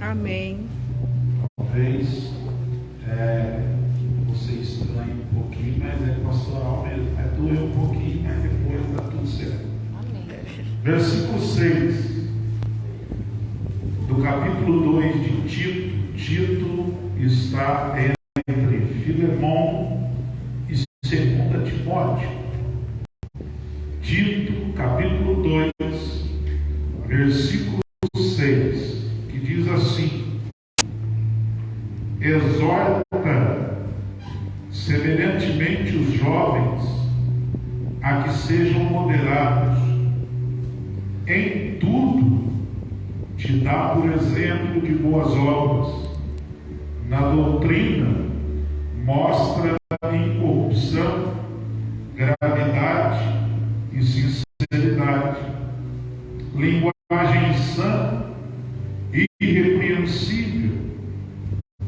Amém. Talvez você estranhe um pouquinho, mas é pastoral mesmo. Vai doer um pouquinho, mas depois está tudo certo. Amém. Versículo 6 do capítulo 2 de Tito. Tito está entre Filemão e 2 Timóteo. Tito, capítulo 2, versículo 6, que diz assim: exorta semelhantemente os jovens a que sejam moderados em tudo, te dá por exemplo de boas obras, na doutrina mostra incorrupção, gravidade e sinceridade, linguagem sã e irrepreensível,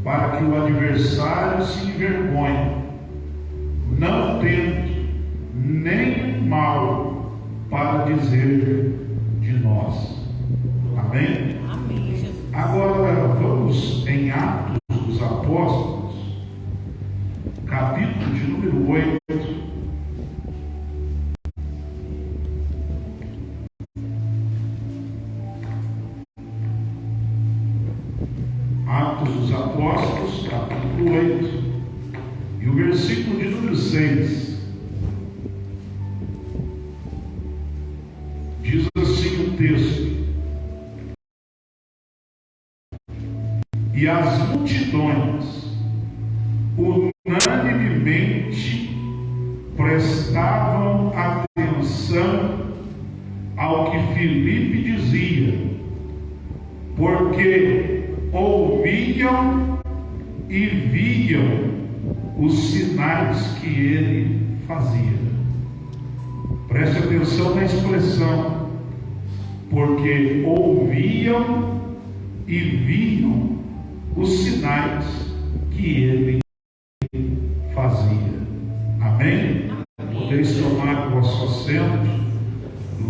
para que o adversário se envergonhe, não tendo nem mal para dizer de nós. Amém? Amém, Jesus. Agora vamos em Atos dos Apóstolos, capítulo de número 8. Atos dos Apóstolos, capítulo 8, e o versículo de número 6. Diz assim o texto: e as multidões unanimemente prestavam atenção ao que Filipe dizia, porque ouviam e viam os sinais que ele fazia. Preste atenção na expressão, porque ouviam e viam os sinais que ele fazia. Amém? Podeis tomar o vosso assento.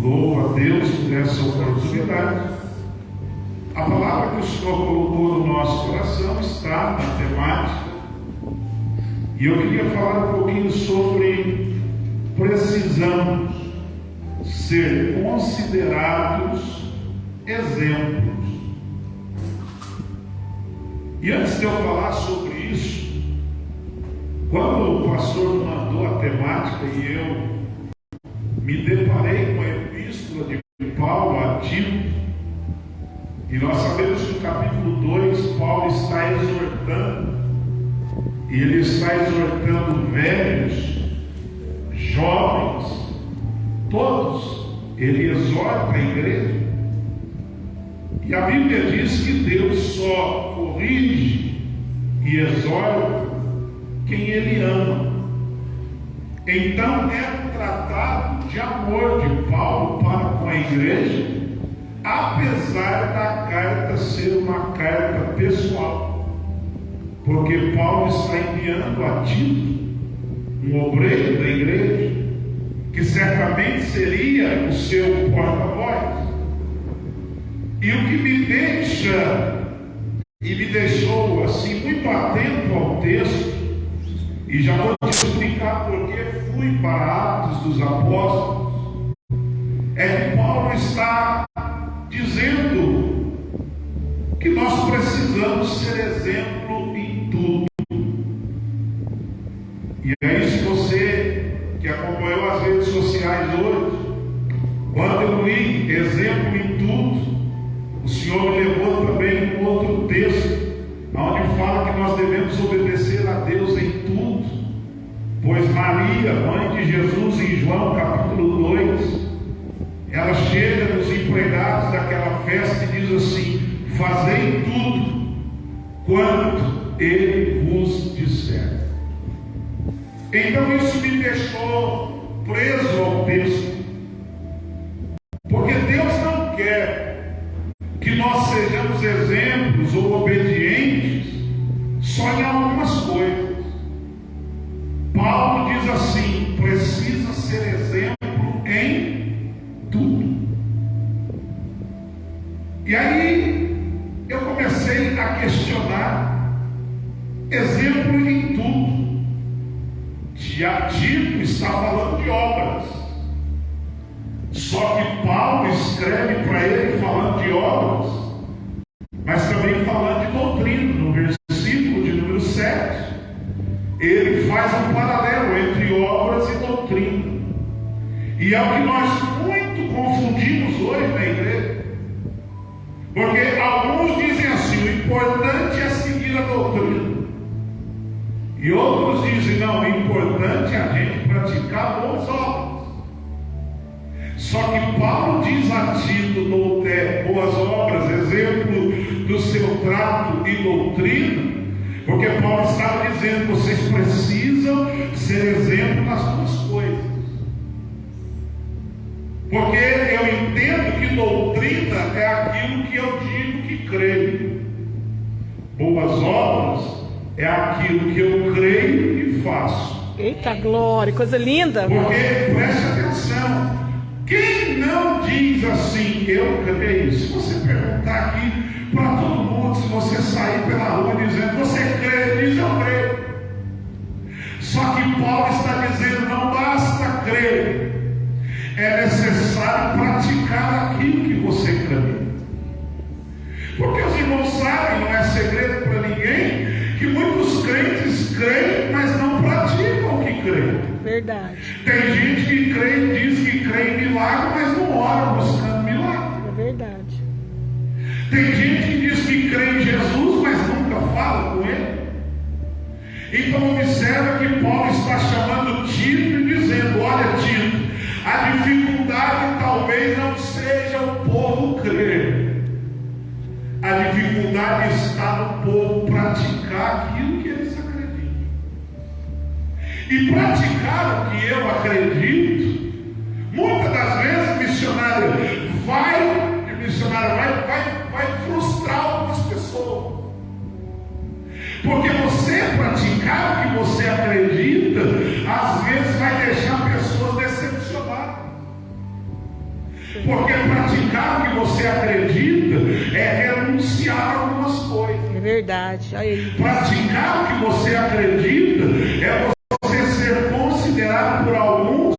Louvo a Deus por essa oportunidade. A palavra que o Senhor colocou no nosso coração está na temática, e eu queria falar um pouquinho sobre precisamos ser considerados exemplos. E antes de eu falar sobre isso, quando o pastor mandou a temática e eu me deparei com a epístola de Paulo a Tito, e nós sabemos que no capítulo 2 Paulo está exortando, e ele está exortando velhos, jovens, todos. Ele exorta a igreja, e a Bíblia diz que Deus só corrige e exorta quem Ele ama. Então é um tratado de amor de Paulo para com a igreja, apesar da carta ser uma carta pessoal, porque Paulo está enviando a Tito, um obreiro da igreja, que certamente seria o seu porta-voz. E o que me deixa e me deixou assim muito atento ao texto, e já vou te explicar porque fui para Atos dos Apóstolos, é que Paulo está dizendo que nós precisamos ser exemplo em tudo. E aí, se você que acompanhou as redes sociais hoje, quando eu li exemplo em tudo, o Senhor me levou também um outro texto, onde fala que nós devemos obedecer a Deus em tudo, pois Maria, mãe de Jesus, em João capítulo 2, ela chega nos empregados daquela festa e diz assim: fazei tudo quanto ele vos disser. Então isso me deixou preso ao texto, porque Deus não quer que nós sejamos exemplos ou obedientes só em algumas coisas. Paulo diz assim: precisa ser exemplo em tudo. E aí eu comecei Tito está falando de obras. Só que Paulo escreve para ele falando de obras, mas também falando de doutrina. No versículo de número 7, ele faz um paralelo entre obras e doutrina. E é o que nós muito confundimos hoje na igreja. Porque alguns dizem assim: o importante é seguir a doutrina. E outros dizem: não, o importante é a gente praticar boas obras. Só que Paulo diz a Tito, boas obras, exemplo do seu trato e doutrina, porque Paulo estava dizendo: vocês precisam ser exemplo nas duas coisas. Porque eu entendo que doutrina é aquilo que eu digo que creio. Boas obras é aquilo que eu creio e faço. Eita glória, coisa linda. Porque, preste atenção, quem não diz assim, eu creio? Se você perguntar aqui para todo mundo, se você sair pela rua dizendo, você crê? Diz, eu creio. Só que Paulo está dizendo, não basta crer, é necessário praticar aquilo que você crê. Porque os irmãos sabem, não é segredo para ninguém, que muitos crentes creem, mas não praticam o que creem. Verdade. Tem gente que crê, diz que crê em milagre, mas não ora buscando milagre. É verdade. Tem gente que diz que crê em Jesus, mas nunca fala com ele. Então observa que Paulo está chamando Tito e dizendo, olha Tito, a dificuldade talvez não seja o povo crer. A dificuldade está no povo praticar aquilo que eles acreditam. E praticar o que eu acredito, muitas das vezes o missionário vai frustrar algumas pessoas. Porque você praticar o que você acredita, às vezes vai deixar pessoas decepcionadas. Porque praticar o que você acredita é renunciar a algumas coisas. É verdade. Aí. Praticar o que você acredita é você ser considerado por alguns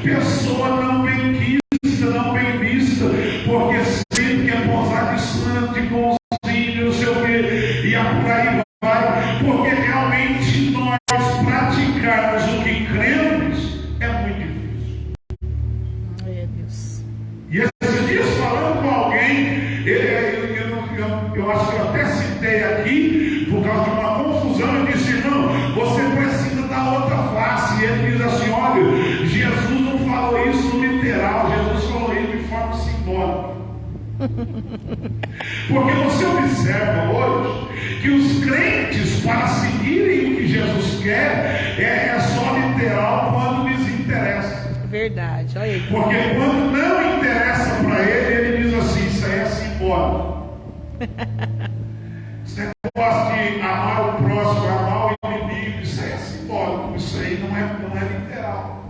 pessoa não bem-quista, não bem vista, porque sempre quer posar de santo, de bonzinho, não sei o quê, e por aí vai. Porque realmente nós praticarmos o que cremos é muito difícil. É Deus. E esses dias falando com alguém, eu acho que eu até citei aqui, por causa de uma confusão, eu disse, não, você precisa dar outra face. E ele diz assim, olha, Jesus não falou isso no literal, Jesus falou isso de forma simbólica. Porque você observa hoje que os crentes, para seguirem o que Jesus quer, é só literal quando lhes interessa. Verdade, olha aí. Porque quando não interessa para ele, ele diz assim, isso aí é simbólico. Esse negócio de amar o próximo, amar o inimigo, isso aí é simbólico, isso aí não é literal.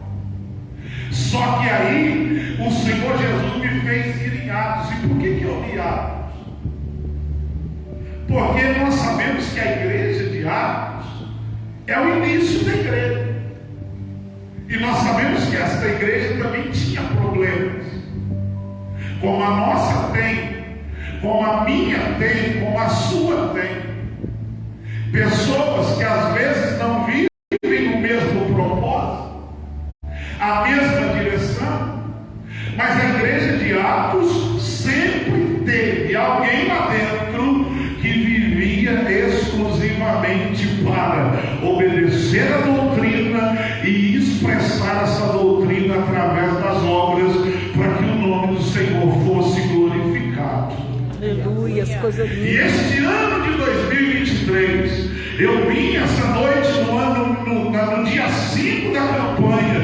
Só que aí o Senhor Jesus me fez ir em Atos. E por que eu li Atos? Porque nós sabemos que a igreja de Atos é o início da igreja. E nós sabemos que esta igreja também tinha problemas, como a nossa tem, como a minha tem, como a sua tem. Pessoas que às vezes não vivem o mesmo propósito, a mesma direção, mas a igreja de Atos sempre teve alguém lá dentro que vivia exclusivamente para obedecer a doutrina e expressar essa doutrina através das obras, para que o nome do Senhor fosse glorificado. Aleluia, as coisas lindas. E este ano de 2023, eu vim essa noite no dia 5 da campanha,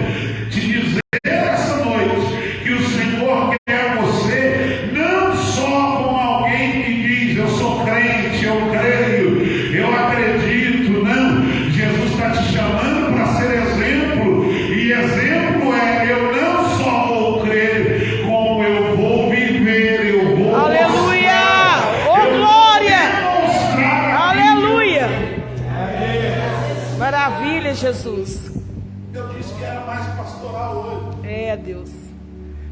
te dizer essa noite que o Senhor quer você não só como alguém que diz, eu sou crente, eu creio, eu acredito, não. Jesus está te chamando para ser exemplo, e exemplo é, eu não só vou crer, como eu vou viver, eu vou Aleluia! mostrar, Oh, glória! demonstrar. Aleluia! Maravilha, Jesus. Eu disse estudar hoje. É, Deus.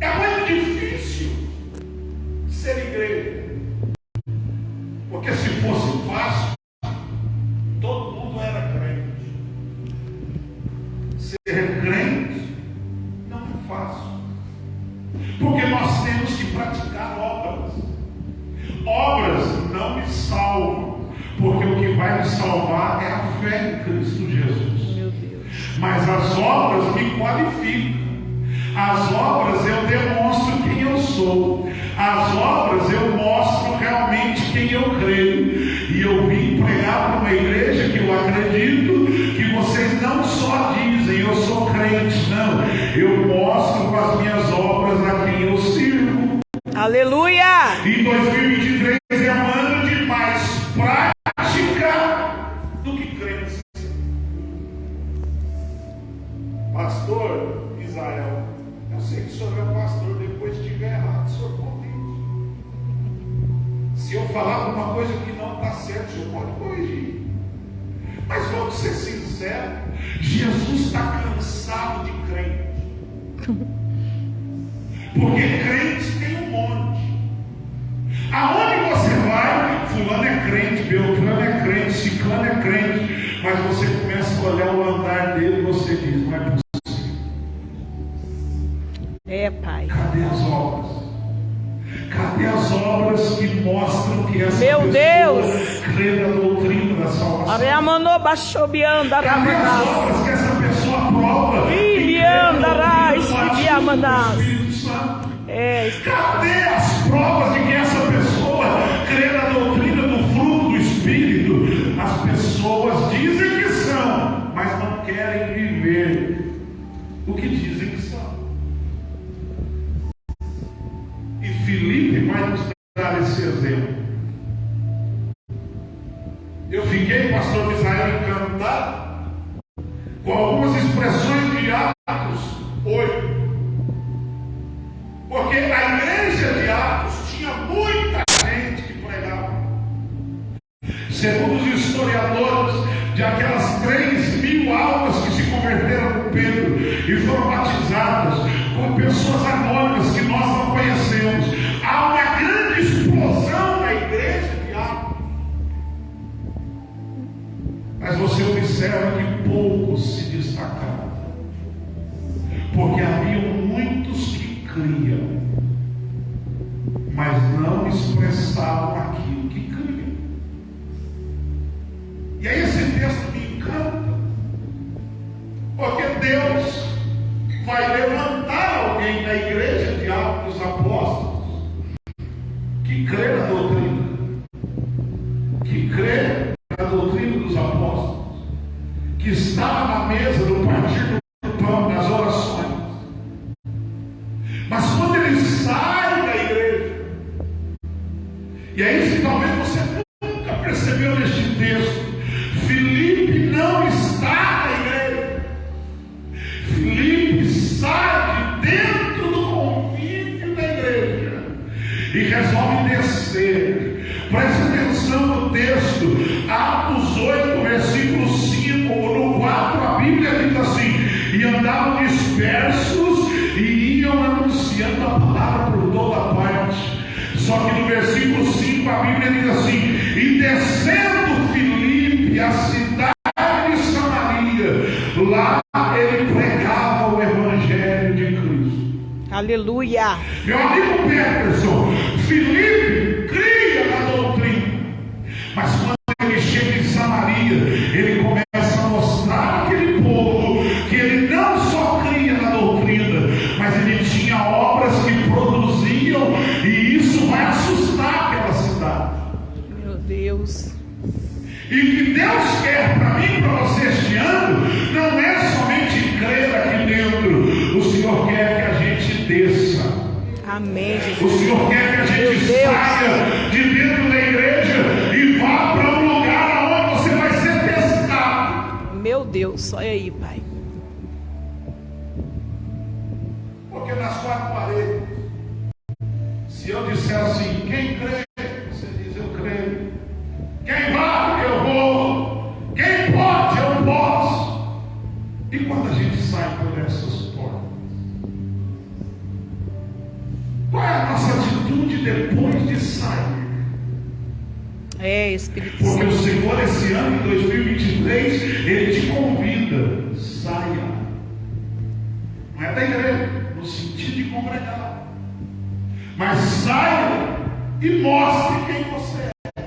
É muito difícil ser igreja. Porque se fosse fácil, todo mundo era crente. Ser crente não é fácil. Porque nós temos que praticar obras. Obras não me salvam. Porque o que vai me salvar é a fé em Cristo Jesus. Meu Deus. Mas as obras me qualificam. As obras eu demonstro quem eu sou. As obras eu mostro realmente quem eu creio. E eu vim pregar para uma igreja que eu acredito que vocês não só dizem eu sou crente, não. Eu mostro com as minhas obras a quem eu sirvo. Aleluia! E 2023 é um ano de mais prática do que crença. Pastor Israel, eu sei que o senhor é pastor, depois de estiver errado, o senhor corrige. Se eu falar alguma coisa que não está certa, o senhor pode corrigir. Mas vamos ser sinceros, Jesus está cansado de crente. Porque crente tem um monte. Aonde você vai, fulano é crente, Beltrano é crente, Ciclano é crente. Mas você começa a olhar o andar dele e você diz, não é possível. É, Pai. Cadê as obras? Cadê as obras que mostram que essa Meu pessoa Deus! crê na doutrina da salvação? Areamano baixobianda Cadê as ramanás. obras que essa pessoa prova? Ibiandarás, ibiamanás. Espírito Santo. É, Cadê as provas de que essa pessoa crê na doutrina do fruto do Espírito? As pessoas dizem que são, mas não querem viver o que dizem que são. E Filipe vai nos dar esse exemplo. Eu fiquei, pastor Israel, encantado com algumas expressões de Atos 8. Porque a igreja de Atos tinha muita gente que pregava. Segundo os historiadores, de aquelas 3.000 almas que se converteram com Pedro e foram batizadas, com pessoas anônimas que nós não conhecemos, há uma grande explosão na igreja de Atos. Mas você observa que poucos se destacaram, porque havia muitos que criam, mas não expressavam aquilo que criam. E aí esse texto me encanta, porque Deus vai levantar alguém na igreja de Atos dos Apóstolos que crê na doutrina, que crê na doutrina dos apóstolos, que estava na mesa do partir do pão, nas orações. Mas quando ele sai da igreja, e é isso que talvez você nunca percebeu neste texto, Filipe não está na igreja. Filipe sai de dentro do convívio da igreja e resolve descer. Preste atenção no texto, Atos 8, versículo 5, no 4, a Bíblia diz assim: e andavam dispersos e iam anunciando a palavra por toda parte. Só que no versículo 5 a Bíblia diz assim: e descendo Filipe a cidade de Samaria, lá ele pregava o evangelho de Cristo. aleluia. Meu amigo Peterson, Filipe cria na doutrina, mas quando ele chega em Samaria, ele começa a mostrar àquele povo que ele não só cria na doutrina, mas ele tinha obras que produziam, e isso vai assustar aquela cidade. Meu Deus. E o que Deus quer para mim e para você este ano não é somente crer aqui dentro. O Senhor quer que a gente desça. Amém, Jesus. O Senhor quer que a gente saia de dentro da igreja e vá para um lugar onde você vai ser testado. Meu Deus, olha aí, Pai. Porque nas quatro paredes, se eu disser assim, quem crê, você diz, eu creio. Quem vai, eu vou. Quem pode, eu posso. E quando a gente sai por essas portas, É, Espírito Porque o Santo. Senhor, esse ano, em 2023, Ele te convida, saia. Não é da igreja, no sentido de congregar. Mas saia e mostre quem você é.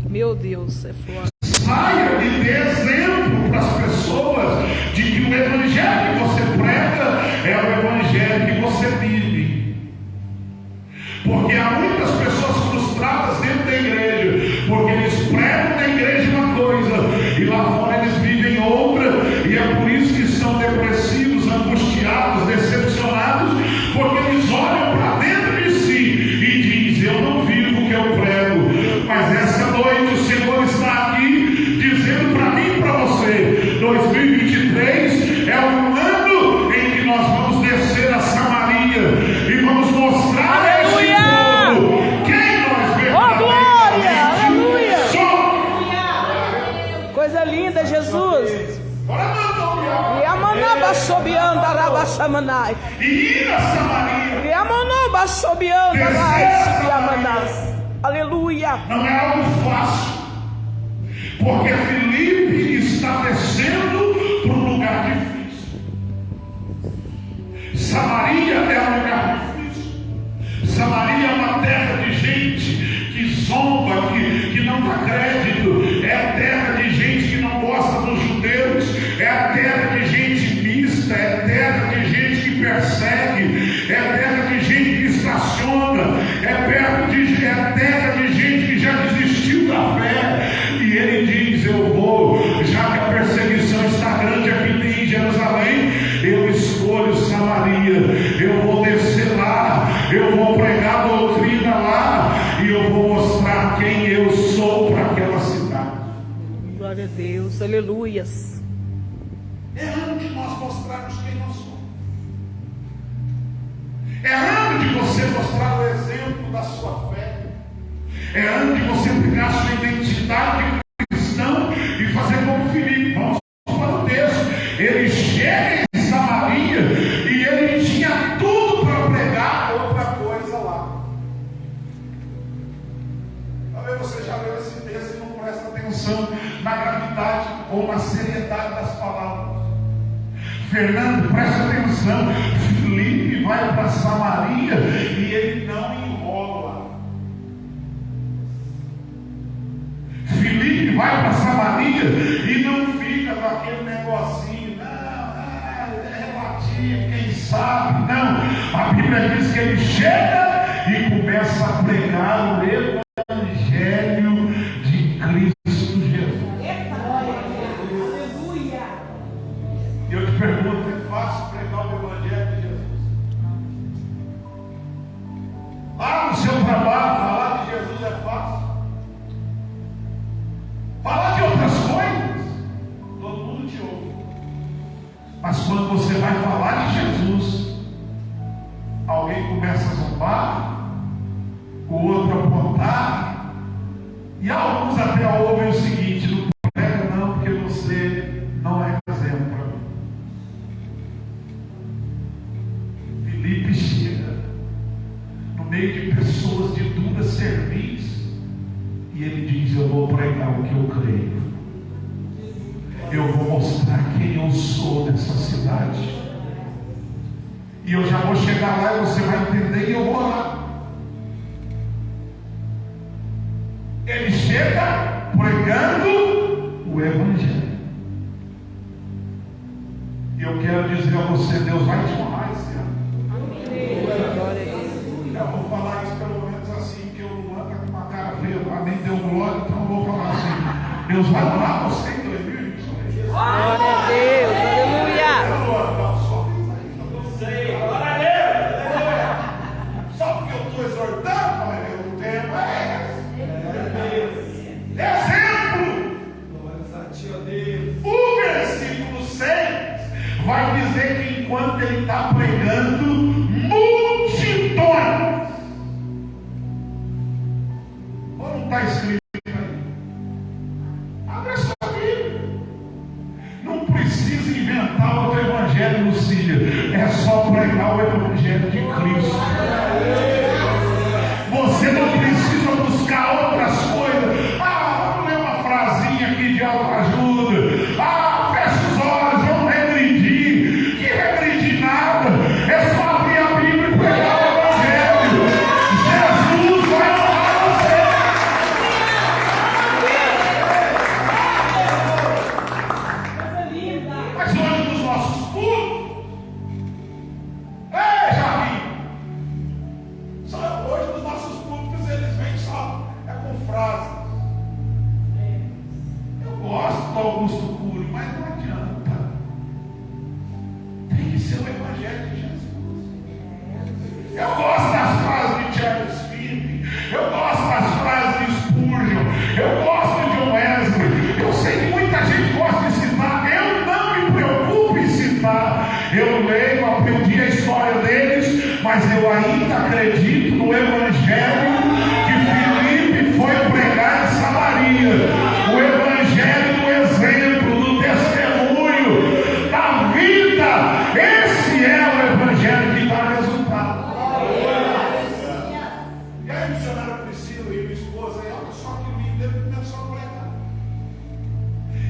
Meu Deus, é forte. Saia e dê exemplo para as pessoas de que o evangelho que você prega é o evangelho que você vive. Porque há muitas pessoas frustradas dentro da igreja, porque eles pregam na igreja uma coisa e lá fora eles vivem outra, e é por isso que são depressivos, angustiados, decepcionados, porque eles olham para dentro de si e dizem: eu não vivo o que eu prego. Mas essa noite o Senhor está aqui dizendo para mim e para você: 2023 é um ano em que nós vamos descer a Samaria e vamos mostrar a este povo quem nós verdadeiramente somos. Coisa linda, Jesus. E ir a Samaria Aleluia. não é algo fácil, porque Filipe está descendo para um lugar difícil. Samaria é um lugar difícil. Samaria é uma terra de gente que zomba, que não dá crédito. É a terra de gente que não gosta dos judeus. É a terra de gente mista. É a terra de gente que persegue. É a terra de gente que estaciona. É a terra de gente que já desistiu da fé. E ele diz: eu vou, já que a perseguição está grande aqui em Jerusalém, eu escolho Samaria. Eu vou descer lá, eu vou pregar a doutrina lá, e eu vou mostrar quem eu sou para aquela cidade. Glória a Deus, aleluias. É ano de nós mostrarmos quem nós somos. É ano de você mostrar o exemplo da sua fé. É ano de você pegar a sua identidade de cristão e fazer como Filipe. Vamos para o texto. Ele chega em Samaria e ele tinha tudo para pregar outra coisa lá. Talvez você já leu esse texto e não presta atenção na gravidade ou na seriedade das palavras. Fernando, presta atenção. Filipe vai para Samaria e ele não enrola. Filipe vai para Samaria e não fica com aquele negocinho, não, é relativo, quem sabe, não. A Bíblia diz que ele chega e começa a pregar o evangelho de Cristo Jesus. E eu te pergunto: é fácil pregar o evangelho de Jesus? Lá no seu trabalho, falar de Jesus é fácil. Falar de outras coisas, todo mundo te ouve. Mas quando você vai falar de Jesus, alguém começa a zombar, o outro apontar, e alguns até ouvem o seguinte: não prega não, porque você não é exemplo para mim. Filipe chega no meio de pessoas de dura cerviz e ele diz: eu vou pregar o que eu creio. Eu vou mostrar quem eu sou nessa cidade. E eu já vou chegar lá e você vai entender, e eu vou lá. Ele chega pregando o evangelho. E eu quero dizer a você: Deus vai te honrar esse ano. Eu vou falar isso pelo menos assim, que eu não ando com uma cara feia, nem deu glória, então eu vou falar assim: Deus vai honrar você em 2023. Glória a Deus, aleluia. Só porque eu estou exortando, mas o tema é exemplo. O versículo 6 vai dizer que enquanto ele está pregando, multidões. Ou não está escrito aí? Abre a sua Bíblia. Augusto Cury, mas não adianta. Tem que ser o Evangelho de Jesus. Eu gosto das frases de Charles Finney, eu gosto das frases de Spurgeon, eu gosto de John Wesley. Eu sei que muita gente gosta de citar, eu não me preocupo em citar. Eu leio, aprendi a história deles, mas eu ainda acredito no Evangelho que Filipe foi pregar em Samaria. O Evangelho do exemplo, do testemunho, da vida. Esse é o Evangelho que dá resultado. E aí, missionária Priscila e minha esposa, olha só que lindo, ele começou a pregar.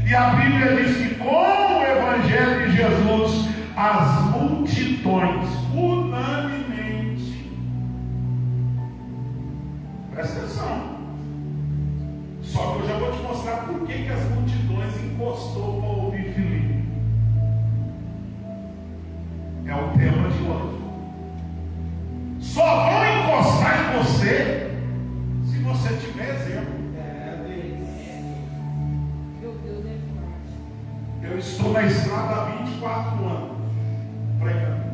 E a Bíblia diz que com o Evangelho de Jesus, as multidões, unanimemente, presta atenção. Só que eu já vou te mostrar por que as multidões encostou para ouvir Filipe. É o tema de hoje. Só vão encostar em você se você tiver exemplo. Eu estou na estrada há 24 anos pregando.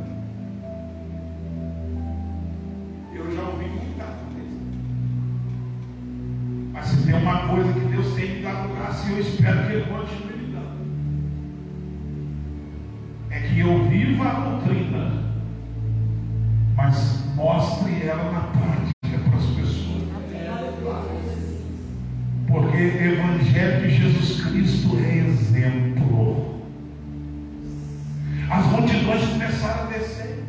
Eu já ouvi muita coisa. Mas se tem uma coisa que Deus tem me dado graça, e eu espero que Ele continue me dando, é que eu viva a doutrina, mas mostre ela na prática para as pessoas. Porque o Evangelho de Jesus Cristo é exemplo. As multidões começaram a descer.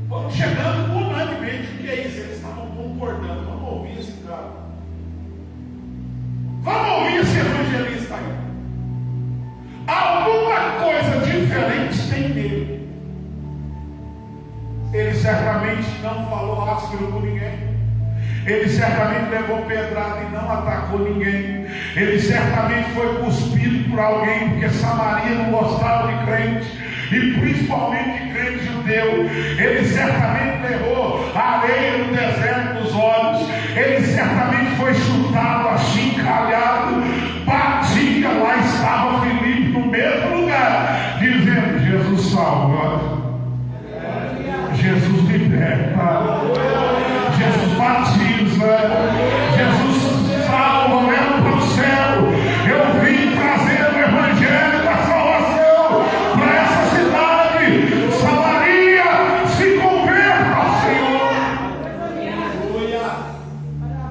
Foram chegando unanimemente. O que é isso? Eles estavam concordando. Vamos ouvir esse cara. Vamos ouvir esse evangelista aí. Alguma coisa diferente tem nele. Ele certamente não falou áspero com ninguém. Ele certamente levou pedrada e não atacou ninguém. Ele certamente foi cuspido por alguém, porque Samaria não gostava de crente, e principalmente de crente judeu. Ele certamente levou a areia no deserto dos olhos. Ele certamente foi chutado, achincalhado, batia. Lá estava Filipe no mesmo lugar, dizendo: Jesus salva, Jesus liberta, Jesus batiza, Jesus salva, leva para o céu. Eu vim trazer o Evangelho da salvação para essa cidade. Samaria, se converta ao Senhor.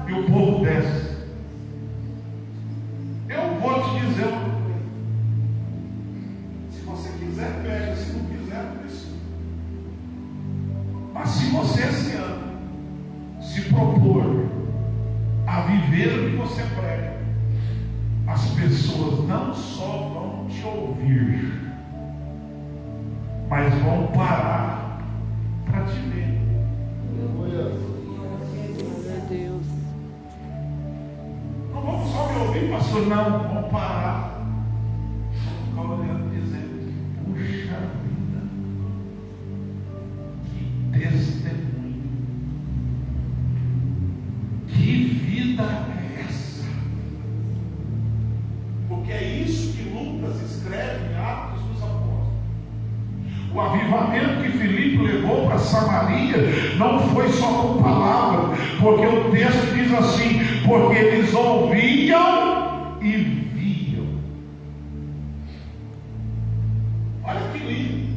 E o povo desce. Eu vou te dizer uma coisa. Se você quiser, pega. Se não quiser, não precisa. Mas se você esse ano se propor a viver o que você prega, as pessoas não só vão te ouvir, mas vão parar para te ver. Meu Deus. Não vamos só me ouvir, pastor, não, vão parar, vão ficar olhando dizendo: puxa vida, que testemunho. Que vida é essa? Porque é isso que Lucas escreve em Atos dos Apóstolos. O avivamento que Filipe levou para Samaria não foi só com palavras, porque o texto diz assim: porque eles ouviam e viam. Olha que lindo.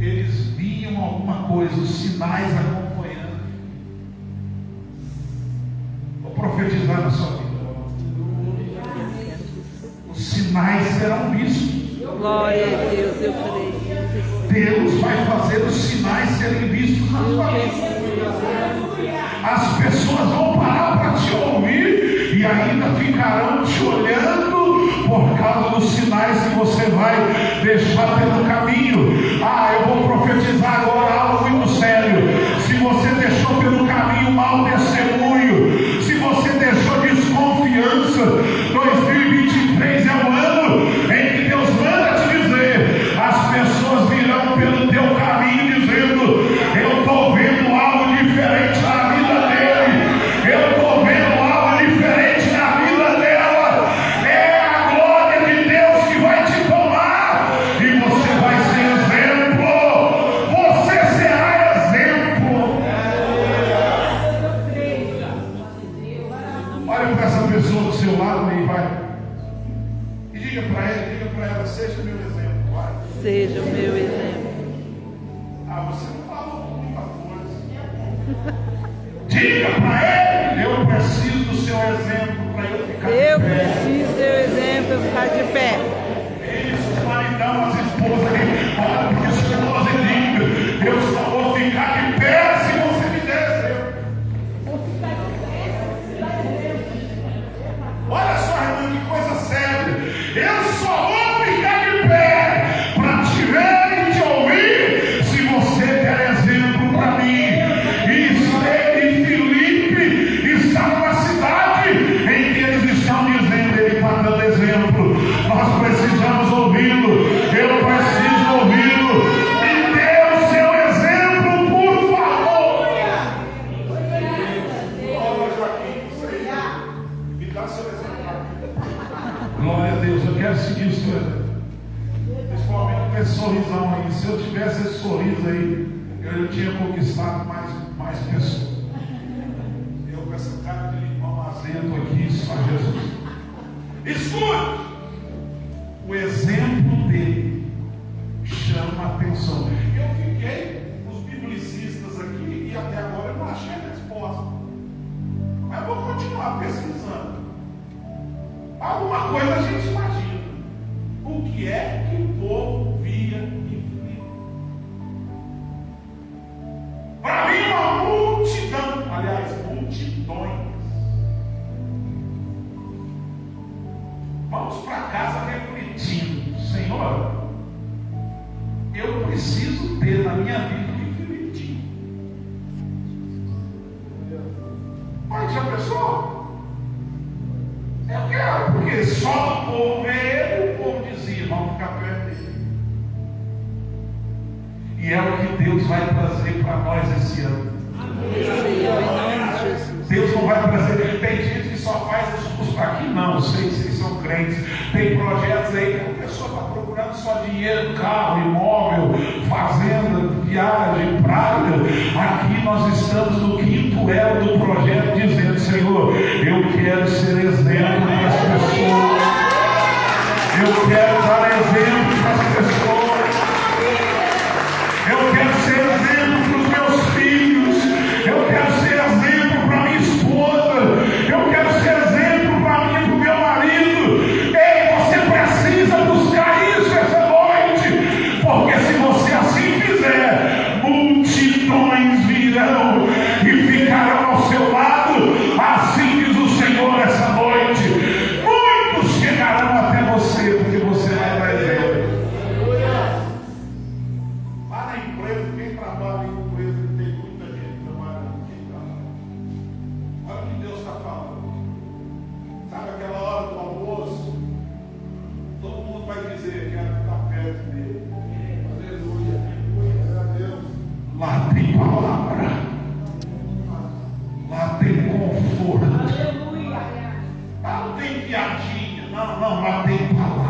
Eles viam alguma coisa, os sinais acompanhando. Profetizar na sua vida. Os sinais serão vistos. Glória a Deus, eu creio. Deus vai fazer os sinais serem vistos na sua vida. As pessoas vão parar para te ouvir e ainda ficarão te olhando por causa dos sinais que você vai deixar pelo caminho. Eu vou profetizar agora algo muito sério. Se você deixou pelo caminho mau testemunho, se você deixou desconfiança, 2023 é o ano em que Deus manda te dizer: as pessoas virão pelo teu caminho dizendo: eu estou vendo algo diferente na vida dele, eu estou vendo algo diferente na vida dela. Olha para essa pessoa do seu lado e vai. E diga para ele, diga para ela, seja meu exemplo. Vai. Seja o meu exemplo. Ah, você não falou muita coisa. Diga para ele, eu preciso do seu exemplo para eu ficar de pé. Eu preciso do seu exemplo para ficar de pé. Isso, os maridão, as esposas, olha para a esposa e diga, eu só vou ficar de pé se você me der exemplo. Olha só, irmão, que coisa séria. Eu só vou ficar de pé para te ver e te ouvir se você der exemplo para mim. E Filipe está numa cidade em que eles estão dizendo, ele está dando exemplo. Nós precisamos ouvi-lo. Eu preciso ouvi-lo. Me dê o seu exemplo, por favor. Olha, Joaquim, isso aí. Me dá o seu exemplo. Glória a Deus, eu quero seguir o seu exemplo. Principalmente com esse sorrisão aí. Se eu tivesse esse sorriso aí, eu tinha conquistado mais pessoas. Eu com essa cara de limão azento aqui, só Jesus. Escute! O exemplo dele chama a atenção. Eu fiquei com os biblicistas aqui e até agora eu não achei a resposta. Mas eu vou continuar pesquisando. Alguma coisa a gente imagina. O que é que o povo via em Filipe? Para mim, uma multidão, aliás, multidões. Vamos para casa refletindo, Senhor, eu preciso ter na minha vida o que Filipe tinha. Mas já pensou? Eu quero, porque só o povo vê ele, o povo dizia, vamos ficar perto dele. E é o que Deus vai trazer para nós esse ano. Senhor, em nome de Jesus. Deus não vai trazer. Tem gente que só faz os aqui não, sei que vocês são crentes. Tem projetos aí que a pessoa está procurando só dinheiro, carro, imóvel, fazenda, viagem, praia. Aqui nós estamos no quinto elo do projeto, dizendo, Senhor, eu quero ser exemplo para as pessoas. Eu quero dar exemplo para as pessoas. Eu quero ser exemplo para os meus filhos. Eu quero ser exemplo para minha esposa. Eu quero ser exemplo para mim e para o meu marido. Ei, você precisa buscar isso essa noite. Porque se você assim fizer, multidões virão e ficarão ao seu lado. Assim diz o Senhor essa noite. Muitos chegarão até você, porque você vai dar exemplo. Lá na empresa, quem trabalha em empresa, tem muita gente trabalhando. Quem trabalha? Olha o que Deus está falando. Sabe aquela hora do almoço? Todo mundo vai dizer, quero ficar perto dele. Aleluia. Glória a Deus. Lá tem palavra. Lá tem conforto. Aleluia. Lá não tem piadinha. Não, lá tem palavra.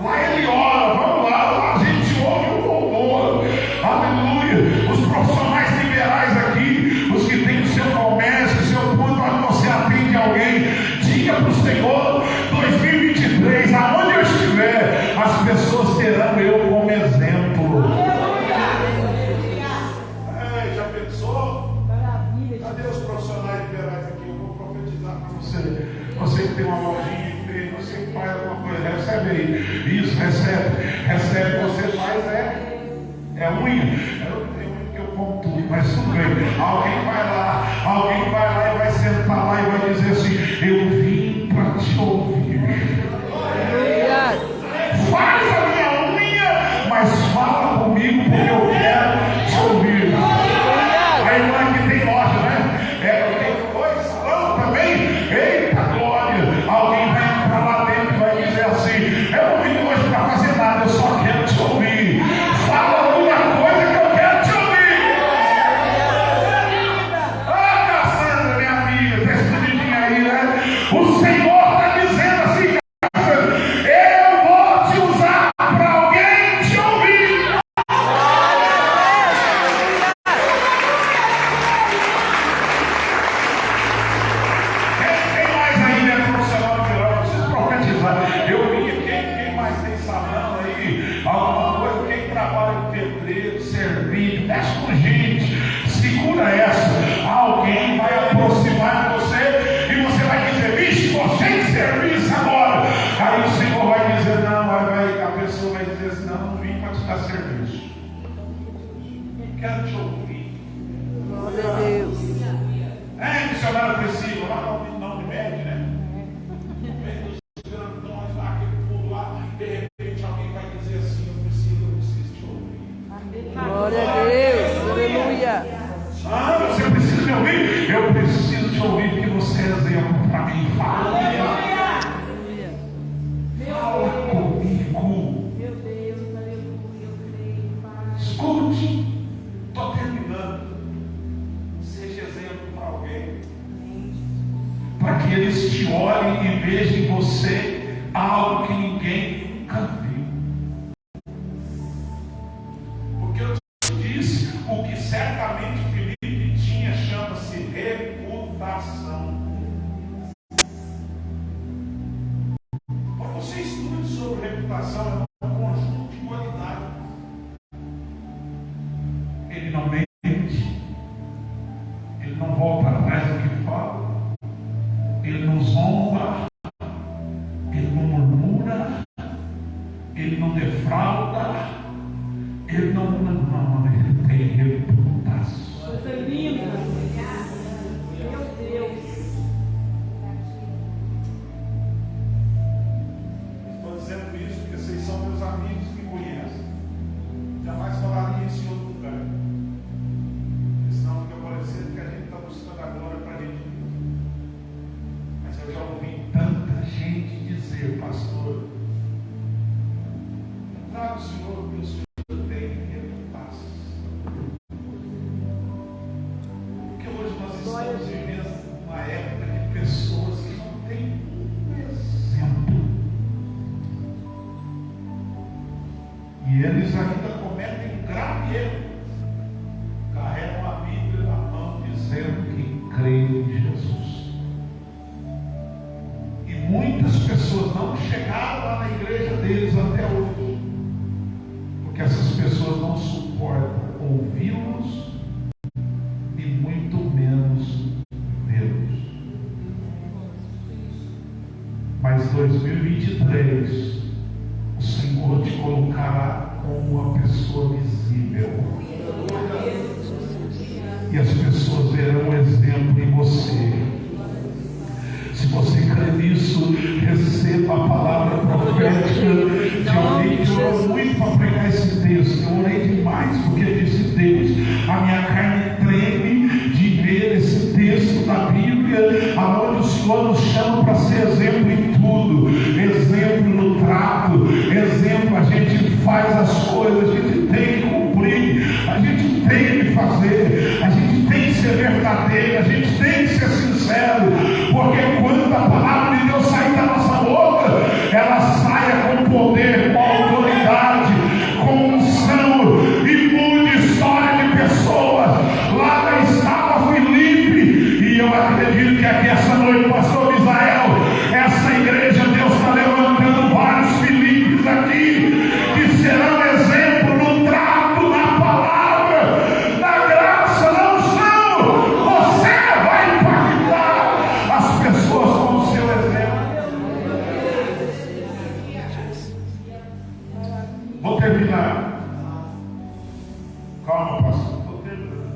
Lá ele ora, vamos lá a gente ouve o louvor. Aleluia. Os profissionais liberais aqui, os que têm o seu comércio, o seu ponto, onde você atende alguém, diga para o Senhor, 2023, aonde eu estiver, as pessoas terão eu como exemplo. Já pensou? Cadê os profissionais liberais aqui? Eu vou profetizar para você. Você que tem uma lojinha, você que faz alguma coisa, recebe aí. Isso, recebe, você faz, é unha. Eu não tenho unha que eu como tudo, mas tudo bem. Alguém vai lá e vai sentar lá e vai dizer assim, eu vim para te ouvir. Faz a minha unha, mas fala comigo porque eu quero te ouvir. Aí não é que tem loja, né? Tem salão também. Eita glória! Alguém vai entrar lá dentro e vai dizer assim, eu não vim hoje para fazer nada, eu só quero te ouvir. Fala alguma coisa que eu quero te ouvir. missionário Priscila, lá não de médio, né? Vem dos grandões lá, aquele povo lá, de repente alguém vai dizer assim: eu preciso te ouvir. Glória a Deus. Aleluia. Ah, você precisa me ouvir? Eu preciso te ouvir porque você é exemplo para mim. Fala comigo. Meu Deus, aleluia, eu creio, Pai. Escute, estou terminando. Seja exemplo para alguém, para que eles te olhem e vejam em você algo que ninguém nunca viu. Porque eu te disse, o que certamente Filipe tinha chama-se reputação. Quando você estuda sobre reputação, é um conjunto de qualidades. Ele não mente, ele não volta atrás do que fala, ele não zomba, ele não murmura, ele não defrauda, ele não, ele tem reputação. Coisa linda. Meu Deus. Estou dizendo isso porque vocês são meus amigos que me conhecem. Jamais falaria isso em outro lugar. Porque senão fica parecendo que a gente está buscando agora para a gente. Mas eu já ouvi tanta gente dizer: pastor, traga o Senhor, porque o Senhor tem reputação. Porque hoje nós estamos vivendo uma época de pessoas que não têm um exemplo. E eles ainda cometem um grave erro. Carregam a Bíblia na mão dizendo que creem em Jesus. E muitas pessoas não chegaram lá na igreja deles até hoje. Porque essas pessoas não suportam ouvi-los e muito menos vê-los. Mas 2023, o Senhor te colocará como uma pessoa visível. E as pessoas verão um exemplo em você. Se você crê nisso, receba a palavra profética de alguém que orou muito para pregar esse texto. Eu orei demais, porque disse Deus: a minha carne treme de ver esse texto da Bíblia, aonde o Senhor nos chama para ser exemplo em tudo. Exemplo no trato, exemplo, a gente faz as coisas, a gente tem que cumprir, a gente tem que fazer, a gente tem que ser verdadeiro, a gente tem que ser sincero, porque quando a palavra de Deus sair da nossa boca, ela saia com poder, com autoridade, com unção, e mude história de pessoas. Lá estava Filipe, e eu acredito que aqui essa noite, pastor Israel, essa igreja, Deus está levantando vários Filipes aqui, que serão exemplo no trato, na palavra, na graça, na unção. Você vai impactar as pessoas com o seu exemplo. Vou terminar. Calma, pastor, estou terminando.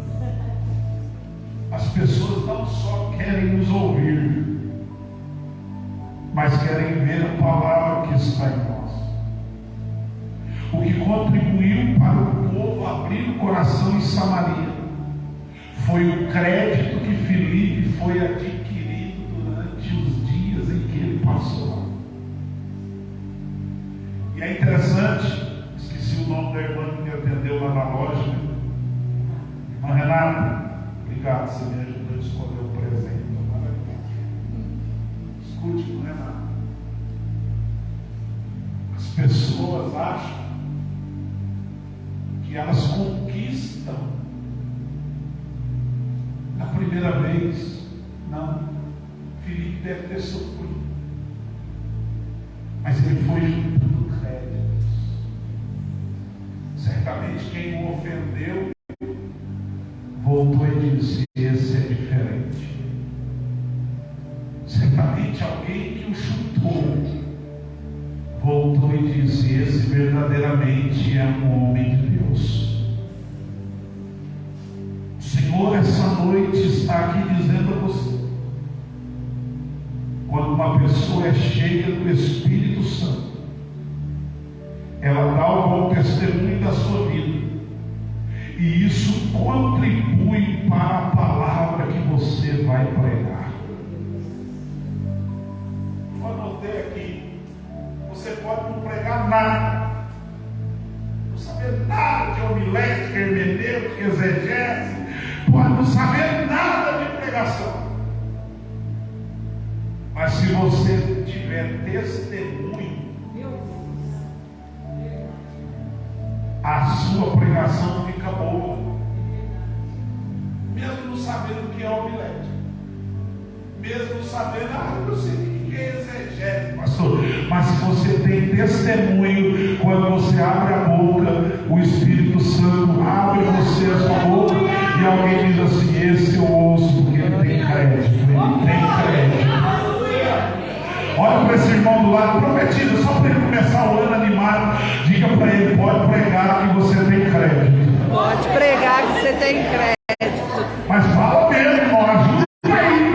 As pessoas não só querem nos ouvir, mas querem ver a palavra que está em nós. O que contribuiu para o povo abrir o coração em Samaria foi o crédito que Filipe foi adquirido durante os dias em que ele passou lá. E é interessante, esqueci o nome da irmã que me atendeu lá na loja. Irmã Renata, obrigado, você me ajudou a escolher o presente. Escute, irmã Renata. As pessoas acham que elas conquistam na primeira vez. Não. Filipe deve ter sofrido, mas ele foi juntando créditos. Certamente quem o ofendeu voltou e disse: esse é diferente. Certamente alguém que o chutou voltou e disse: esse verdadeiramente é um homem de Deus. O Senhor essa noite está aqui dizendo a você pessoa é cheia do Espírito Santo, ela dá um bom testemunho da sua vida, e isso contribui para a palavra que você vai pregar. Eu anotei aqui: você pode não pregar nada, não saber nada de homilética, hermenêutica, exegese, pode não saber nada de pregação, mas se você tiver testemunho, a sua pregação fica boa, mesmo não sabendo o que é homilética, mesmo não sabendo, eu sei o que é exegese, pastor, mas se você tem testemunho, quando você abre a boca, o Espírito Santo abre você a sua boca, e alguém diz assim: esse eu ouço, porque ele tem crédito, ele tem crédito. Olha para esse irmão do lado, profetiza, só para ele começar o ano animado. Diga para ele: pode pregar que você tem crédito. Pode pregar que você tem crédito. Mas fala mesmo, irmão, ajuda aí.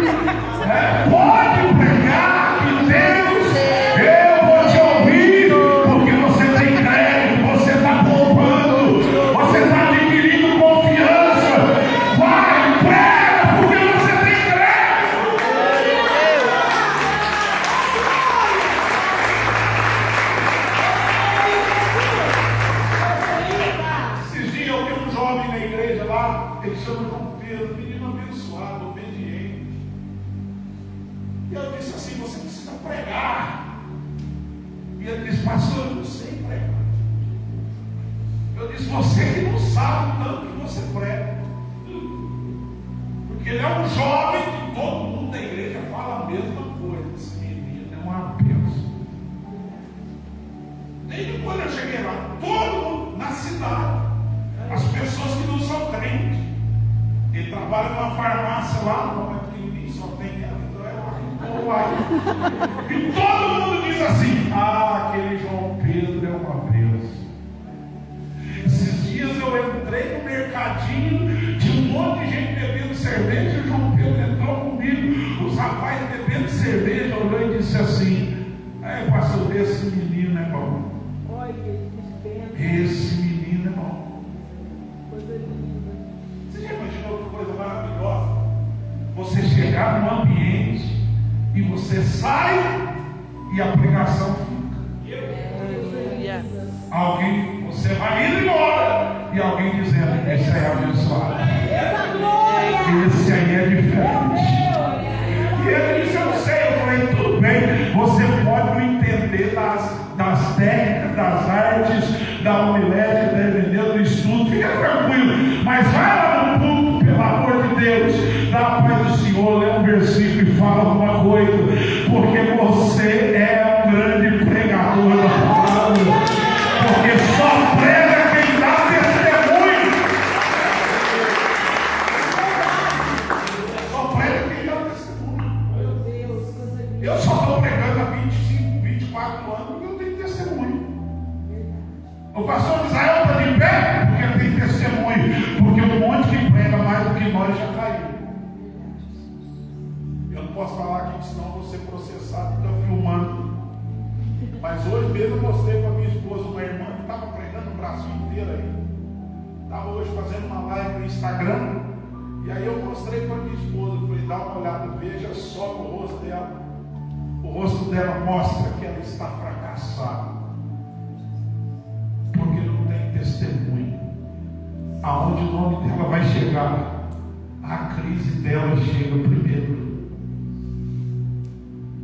Pode pregar que Deus, eu vou te ouvir, porque você tem crédito, você está comprando, você está adquirindo confiança. Vai, prega, porque você tem crédito. Esses dias eu vi um jovem na igreja lá, ele chama João Pedro, menino abençoado, obediente. E eu disse assim: você precisa pregar. E ele disse: pastor, eu não sei pregar. Eu disse: você que não sabe tanto que você prega. Porque ele é um jovem que todo mundo da igreja fala a mesma coisa. Esse menino é uma bênção. Desde quando eu cheguei lá, todo mundo na cidade, as pessoas que não são crentes. Ele trabalha numa farmácia lá, não é pequenininho, só tem ela, então é lá. E todo mundo diz assim: aquele João Pedro é uma bênção. Esses dias eu entrei no mercadinho, tinha um monte de gente bebendo cerveja, e o João Pedro entrou comigo. Os rapazes bebendo cerveja, olhou e disse assim: pastor, esse menino é bom. Esse menino é bom. Você já imaginou que coisa maravilhosa? Você chegar num ambiente e você sai e a pregação fica. Alguém, você vai indo embora e alguém dizendo: esse aí é abençoado, esse aí é diferente. E ele disse: eu não sei. Eu falei: tudo bem, você pode não entender das técnicas, das artes, da homilética, da hermenêutica, do estudo, fica tranquilo, mas vai lá no púlpito, pelo amor de Deus, dá a paz do Senhor, lê um versículo e fala alguma coisa, porque você é um grande pregador da palavra, porque só prega quem dá testemunho. Só prega quem dá testemunho. Eu só estou pregando há 25, 24 anos porque eu tenho testemunho. O pastor Israel está de pé porque tem testemunho, porque um monte que prega mais do que nós já caiu. Eu não posso falar aqui, senão eu vou ser processado, estou filmando. Mas hoje mesmo eu mostrei para minha esposa, uma irmã que estava pregando o Brasil inteiro aí. Estava hoje fazendo uma live no Instagram. E aí eu mostrei para minha esposa, falei: dá uma olhada, veja só o rosto dela. O rosto dela mostra que ela está fracassada, porque não tem testemunho. Aonde o nome dela vai chegar, a crise dela chega primeiro.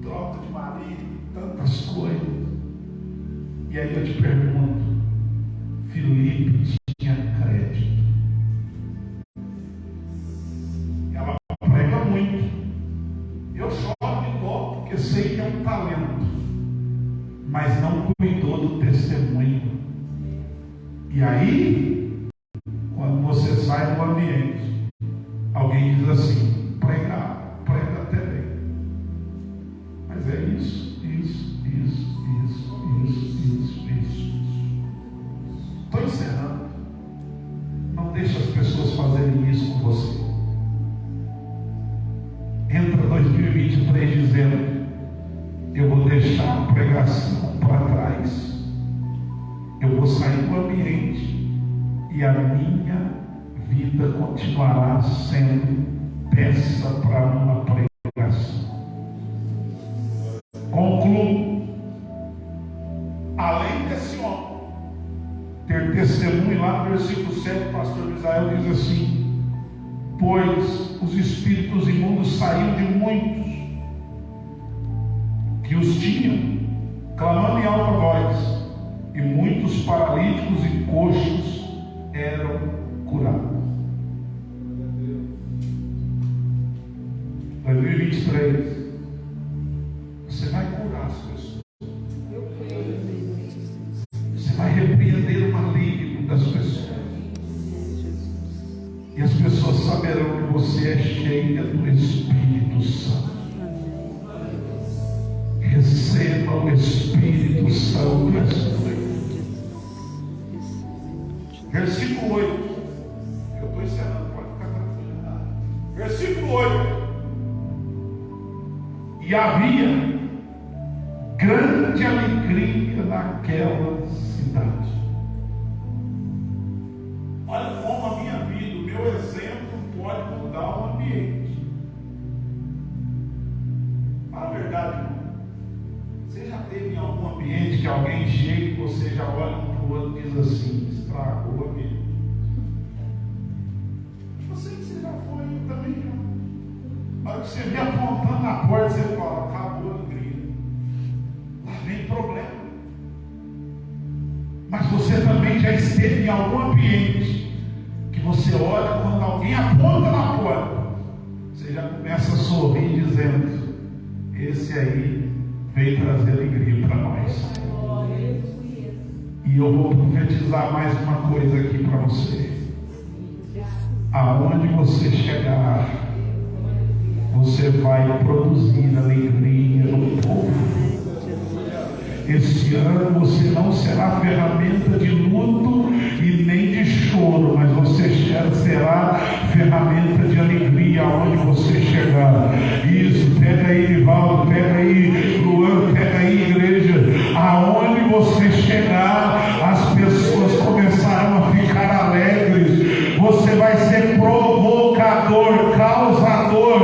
Troca de marido, tantas coisas. E aí eu te pergunto: Filipe tinha crédito. Ela prega muito. Eu choro de dó porque sei que é um talento, mas não cuidou do testemunho. E aí, quando você sai do ambiente, alguém diz assim: prega até bem. Mas é isso. Estou encerrando. Não deixe as pessoas fazerem isso com você. Entra 2023 dizendo: eu vou deixar a pregação para trás. Eu vou sair do ambiente e a minha vida continuará sendo peça para uma pregação. Concluo. Além desse homem ter testemunho, lá no versículo 7, o pastor Israel diz assim: pois os espíritos imundos saíram de muitos que os tinham, clamando em alta voz, e muitos paralíticos e coxos eram curados. 2023, você vai curar as pessoas. Você vai repreender o maligno das pessoas. E as pessoas saberão que você é cheia do Espírito Santo. Receba o Espírito Santo esta noite. Versículo 8. Eu estou encerrando, pode ficar tranquilo. Versículo 8. E havia grande alegria naquela cidade. Olha como a minha vida, o meu exemplo pode mudar o ambiente. Fala a verdade, irmão. Você já teve em algum ambiente que alguém chega e você já olha um para o outro e diz assim: estragou o ambiente? Eu sei que você já foi, eu também já. Na hora que você vê apontando na porta, você fala: acabou a alegria. Lá vem problema. Mas você também já esteve em algum ambiente que você olha, quando alguém aponta na porta, você já começa a sorrir dizendo: esse aí veio trazer alegria para nós. E eu vou profetizar mais uma coisa aqui para você. Aonde você chegar, você vai produzir alegria no povo. Esse ano você não será ferramenta de luto e nem de choro, mas você será ferramenta de alegria aonde você chegar. Isso, pega aí, Rivaldo, pega aí, Luan, pega aí, igreja. Aonde você chegar, as pessoas começaram a ficar alegres. Você vai ser provocador, causador.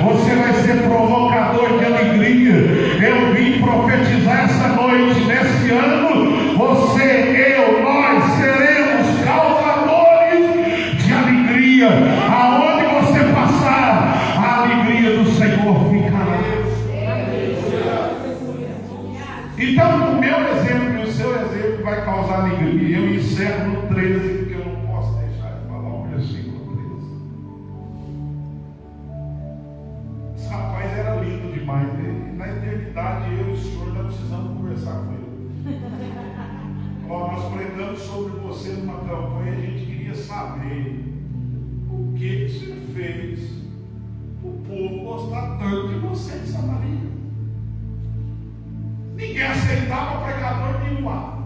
Você vai ser provocador de alegria. Eu vim profetizar essa noite, nesse ano, você, eu, nós seremos causadores de alegria. Aonde você passar, a alegria do Senhor ficará. Então, o meu exemplo e o seu exemplo vai causar alegria. Eu encerro no 13, porque eu não posso deixar de falar o versículo 13. Esse rapaz era lindo demais, né? Na eternidade, eu e o senhor não precisamos conversar com ele. Ó, nós pregamos sobre você numa campanha, a gente queria saber o que você fez o povo gostar tanto de você em Samaria. Ninguém aceitava pregador nenhum lá.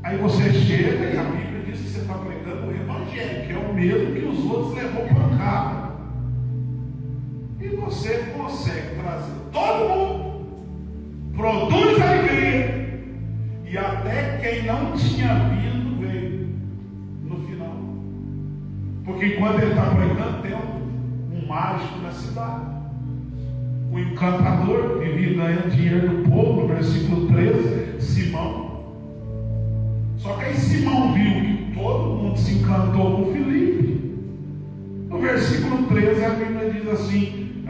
Aí você chega e a Bíblia diz que você está pregando o Evangelho, que é o mesmo que os outros levou pancada. E você consegue trazer todo mundo, produz alegria, e até quem não tinha vindo veio no final. Porque enquanto ele está pregando, tem um mágico na cidade, o encantador que vivia ganhando dinheiro do povo, no versículo 13, Simão. Só que aí Simão viu que todo mundo se encantou com Filipe. No versículo 13 a Bíblia diz assim,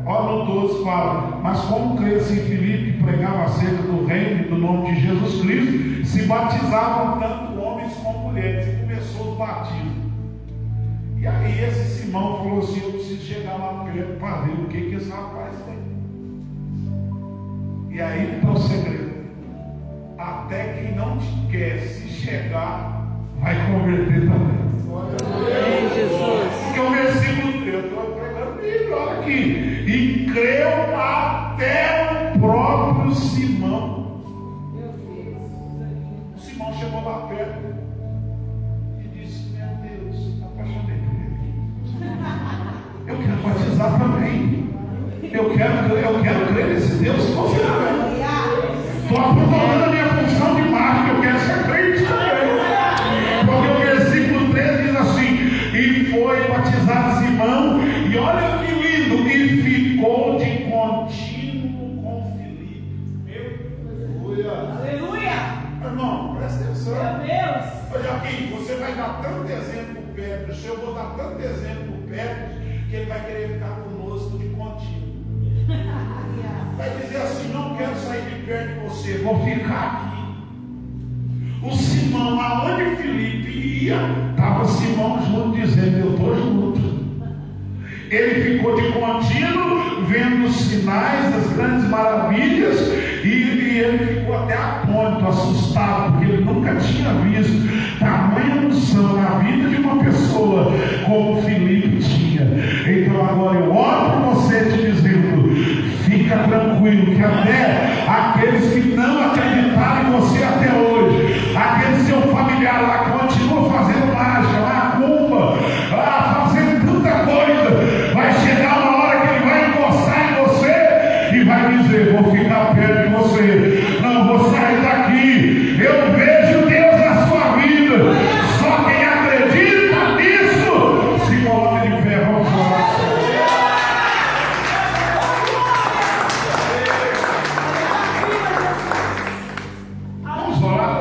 ó, no 12 fala: mas como cresce em Filipe, que pregava acerca do reino e do nome de Jesus Cristo, se batizavam tanto homens como mulheres, e começou os batismos. E aí esse Simão falou assim: eu preciso chegar lá perto para ver o que esse rapaz tem. E aí está o segredo. Até quem não te quer, se chegar, vai converter também. Porque o versículo 3, eu estou pregando Bíblia, olha aqui. E creu até o próprio Simão. O Simão chegou lá perto e disse: meu Deus, apaixonei por ele. Eu quero batizar também. Eu eu quero crer nesse Deus que você é. Estou abandonando a minha função de mártir, eu quero ser crente também. Porque o versículo 13 diz assim: e foi batizado Simão, e olha que lindo, e ficou de contínuo com Filipe. Aleluia. Irmão, presta atenção. Meu Deus. Olha aqui, você vai dar tanto exemplo para o Pedro, eu vou dar tanto exemplo para o Pedro, que ele vai querer ficar conosco de contínuo. Vai dizer assim: não quero sair de perto de você, vou ficar aqui. O Simão, aonde Filipe ia, estava Simão junto, dizendo: eu estou junto. Ele ficou de contínuo, vendo os sinais, as grandes maravilhas, e ele ficou até atônito, assustado, porque ele nunca tinha visto tamanha unção na vida de uma pessoa como Filipe tinha. Então agora eu oro por você te dizendo: fica tranquilo, que até aqueles que não acreditaram em você até hoje, aquele seu familiar lá continua fazendo mágica, macumba, fazendo tanta coisa, vai chegar uma hora que ele vai encostar em você e vai dizer: vou ficar perto de você, não vou sair daqui, eu vejo Deus na sua vida. Só quem acredita nisso se coloca de pé. Vamos orar. Vamos orar.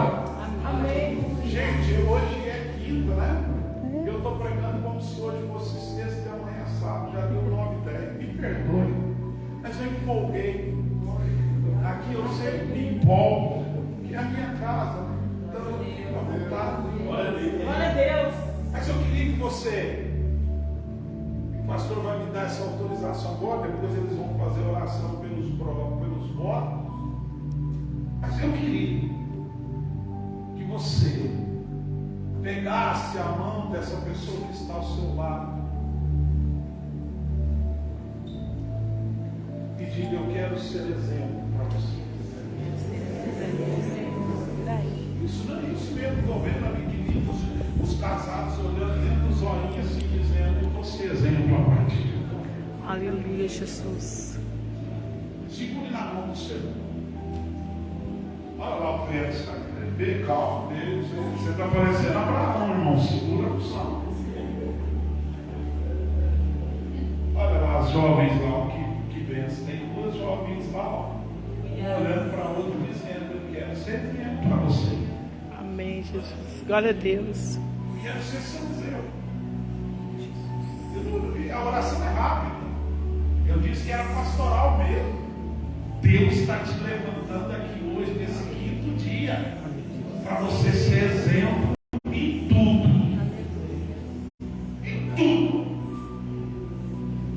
Gente, hoje é quinta, né? Eu estou pregando como se hoje fosse sexta e amanhã sábado. Já deu 9h10. Me perdoe, mas eu empolguei. Aqui eu sempre me empolgo, que é a minha casa, né? Então eu fico à vontade. Glória a Deus. Mas eu queria que você, o pastor vai me dar essa autorização agora, depois eles vão fazer oração pelos votos. Mas eu queria que você pegasse a mão dessa pessoa que está ao seu lado e diga: eu quero ser exemplo para você. Isso não é isso mesmo, estou vendo ali que os casados olhando dentro dos olhinhos assim, dizendo: eu vou ser exemplo a partir de agora. Aleluia, Jesus. Segure na mão do Senhor. Olha lá o Pedro, está bem calmo dele. Você está parecendo Abraão, irmão. Segura a opção. Olha lá as jovens lá, que benção. Tem duas jovens lá, ó, olhando para outra dizendo: eu quero ser exemplo para você. Amém, Jesus. Glória a Deus. Eu quero ser seu exemplo. A oração é rápida. Eu disse que era pastoral mesmo. Deus está te levantando aqui hoje, nesse quinto dia, para você ser exemplo em tudo. Em tudo.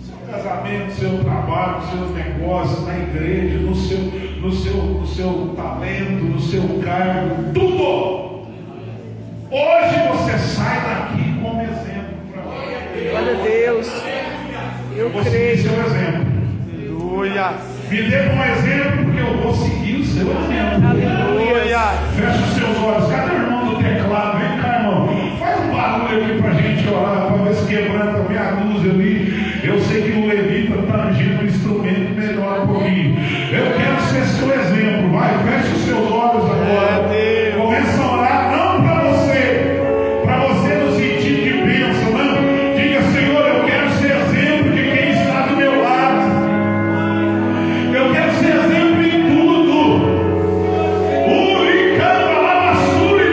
Seu casamento, seu trabalho, seu negócio, na igreja, no seu talento, no seu cargo, tudo. Hoje você sai daqui como exemplo para mim. Glória a Deus. Eu vou seguir creio. seu exemplo. Aleluia. Me dê um exemplo, porque eu vou seguir o seu exemplo. Aleluia. Fecha os seus olhos. Cadê o irmão do teclado? Vem cá, irmão. Faz um barulho aqui para a gente orar, para ver se quebranta meia dúzia ali. Eu sei que o levita está agindo um instrumento melhor um pouquinho. Eu quero ser seu exemplo. Vai, fecha os seus olhos agora. Começa a orar, não para você no sentido de bênção, não. Diga: Senhor, eu quero ser exemplo de quem está do meu lado. Eu quero ser exemplo em tudo. Uricamba, lavassuri,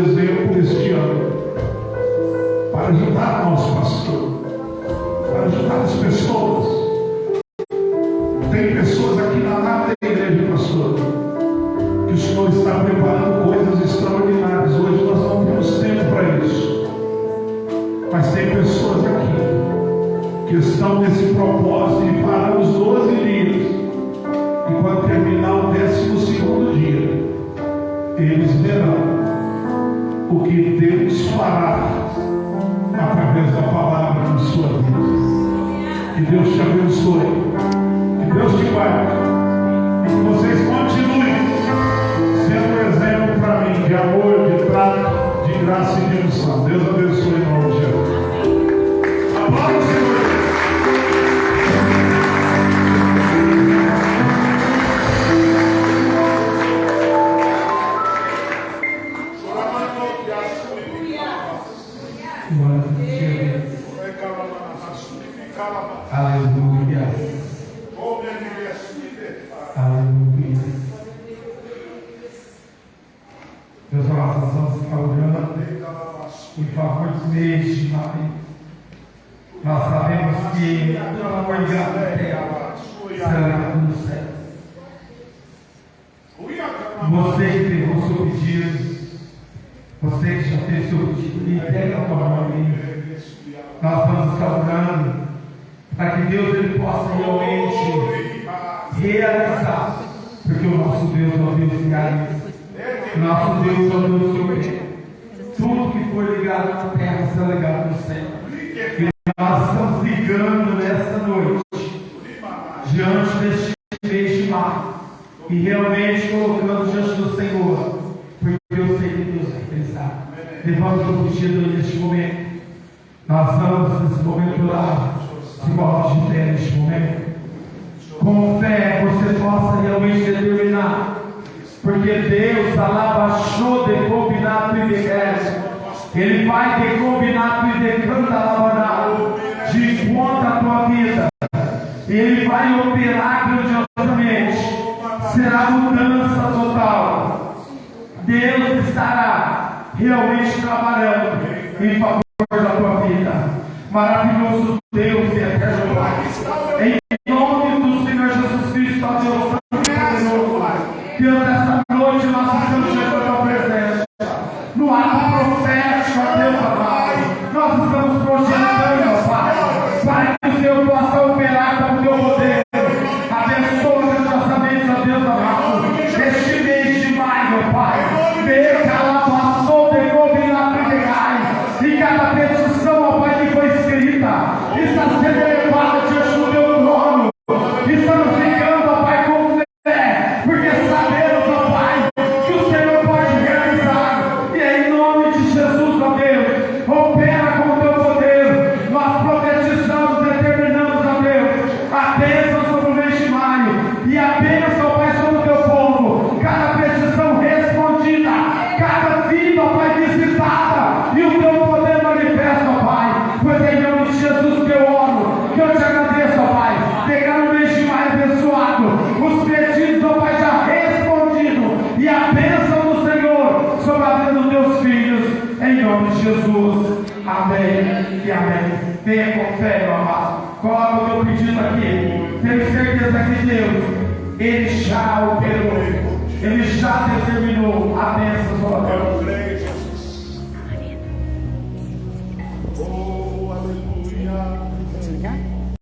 exemplo este ano, para ajudar o nosso pastor, para ajudar as pessoas. Tem pessoas aqui na nave da igreja, pastor, que o Senhor está preparando coisas extraordinárias. Hoje nós não temos tempo para isso. Mas tem pessoas aqui que estão nesse propósito de parar os 12 dias. E quando terminar o 12º dia, eles verão o que Deus fará através da palavra na sua vida. Que Deus te abençoe. Que Deus te guarde. E que vocês continuem sendo exemplo para mim de amor, de trato, de graça e de unção. Deus abençoe em nome de Jesus. Aplauda o Senhor. Aleluia. Aleluia. Deus, nós estamos orando em favor dos mês de maio. Nós sabemos que todo amor de Deus na terra será no céu. Você que pegou o seu pedido, você que já fez o seu pedido, e pega a tua mão aí. Nós vamos estar orando para que Deus ele possa realmente realizar, porque o nosso Deus é o Deus que realiza. O nosso Deus é o Deus soberano. Tudo que for ligado na terra será ligado no céu. E nós estamos ligando nessa noite diante deste mês de maio e realmente colocando diante do Senhor, porque eu sei que Deus vai realizar. Levanta o pedido neste momento. Nós vamos nesse momento orar. Se coloque de pé neste momento. Com fé você possa realmente determinar. Porque Deus alabachou de combinato e de guerra. Ele vai de combinato e de canta alabanado de encontro à tua vida. Ele vai operar grandiosamente. Será mudança total. Deus estará realmente trabalhando em favor da tua vida. Maravilhoso Deus e eterno Pai, em nome do Senhor Jesus Cristo, ó Deus Santo e poderoso, Deus, essa noite nós estamos diante da tua presença, no ato profético, ó Deus amado, nós estamos projetando, ó Pai, para que o Senhor possa operar com o teu poder. Abençoa grandiosamente, ó Deus amado, este mês de maio, ó Pai, Deus, alabaçou de combinato e de gai, e cada petição, ó Pai, que foi escrita, está sendo elevada diante do teu trono. Estamos ficando, ó Pai, com fé, porque sabemos, ó Pai, que o Senhor pode realizar. E em nome de Jesus, ó Deus, opera com o teu poder. Nós profetizamos, determinamos, ó Deus, a bênção sobre o mês de maio e a bênção, ó Pai, sobre o teu povo. Cada petição respondida, cada vida, ó Pai, visitada, e o teu poder manifesta, ó Pai. Pois em nome de Jesus que eu oro, que eu te agradeço, ó Pai, pegar no mês de maio abençoado, os pedidos, ó Pai, já respondidos, e a bênção do Senhor sobre a vida dos teus filhos, em nome de Jesus. Amém e amém. Venha com fé, meu amado. Coloca o teu pedido aqui. Tenho certeza que Deus, Ele já operou, Ele já determinou a bênção sobre a tua vida.